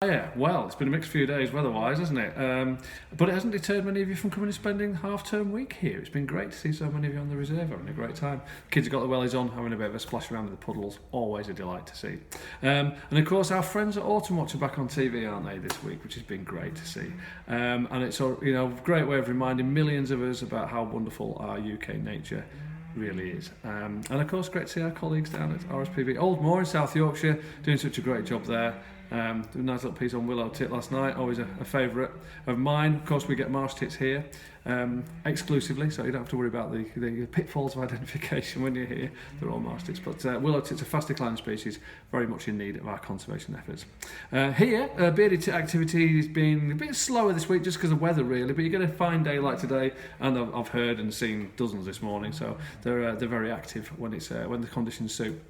Yeah, well, it's been a mixed few days weather-wise, hasn't it? But it hasn't deterred many of you from coming and spending half-term week here. It's been great to see so many of you on the reserve, having a great time. Kids have got the wellies on, having a bit of a splash around in the puddles. Always a delight to see. And of course, our friends at Autumn Watch are back on TV, aren't they, this week, which has been great to see. And it's a great way of reminding millions of us about how wonderful our UK nature really is. And of course, great to see our colleagues down at RSPB Old Moor in South Yorkshire doing such a great job there. A nice little piece on willow tit last night, always a favourite of mine. Of course, we get marsh tits here exclusively, so you don't have to worry about the pitfalls of identification when you're here. They're all marsh tits, but willow tits are fast declining species, very much in need of our conservation efforts. Here, bearded tit activity has been a bit slower this week just because of weather, really, but you get a fine day like today, and I've heard and seen dozens this morning, so they're very active when the conditions suit.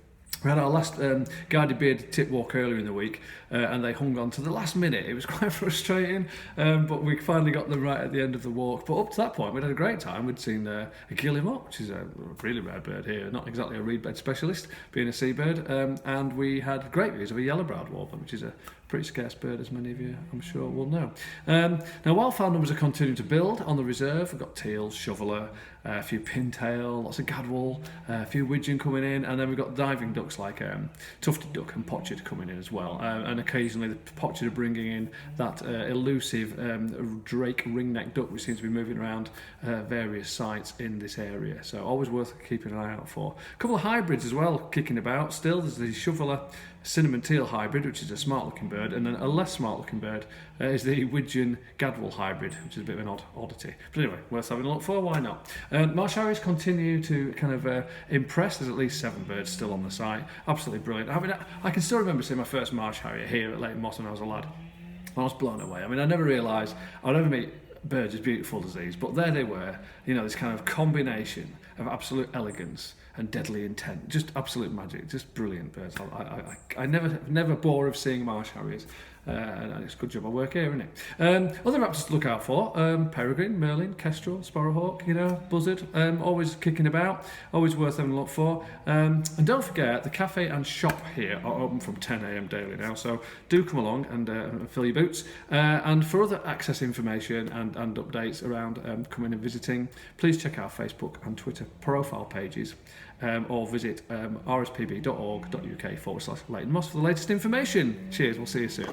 We had our last guided bearded tit walk earlier in the week, and they hung on to the last minute. It was quite frustrating, but we finally got them right at the end of the walk. But up to that point, we'd had a great time. We'd seen a guillemot, which is a really rare bird here, not exactly a reed-bed specialist, being a seabird, and we had great views of a yellow-browed warbler, which is a pretty scarce bird, as many of you, I'm sure, will know. Now, wildfowl numbers are continuing to build on the reserve. We've got teals, shoveler, a few pintail, lots of gadwall, a few widgeon coming in, and then we've got diving ducks like tufted duck and pochard coming in as well. And occasionally the pochard are bringing in that elusive drake ringneck duck, which seems to be moving around various sites in this area. So always worth keeping an eye out for. A couple of hybrids as well kicking about still. There's the shoveler cinnamon teal hybrid, which is a smart looking bird, and then a less smart looking bird is the widgeon gadwall hybrid, which is a bit of an oddity. But anyway, worth having a look for, why not? Marsh harriers continue to kind of impress. There's at least 7 birds still on the site. Absolutely brilliant. I mean, I can still remember seeing my first marsh harrier here at Leighton Moss when I was a lad. I was blown away. I mean, I never realised I'd ever meet birds as beautiful as these, but there they were, this kind of combination of absolute elegance and deadly intent, just absolute magic, just brilliant birds. I never bore of seeing marsh harriers, and it's a good job I work here, isn't it? Other raptors to look out for: peregrine, merlin, kestrel, sparrowhawk, buzzard, always kicking about, always worth having a look for. And don't forget, the cafe and shop here are open from 10 a.m. daily now, so do come along and fill your boots. And for other access information and updates around coming and visiting, please check our Facebook and Twitter profile pages, or visit rspb.org.uk/Leighton Moss for the latest information. Cheers, we'll see you soon.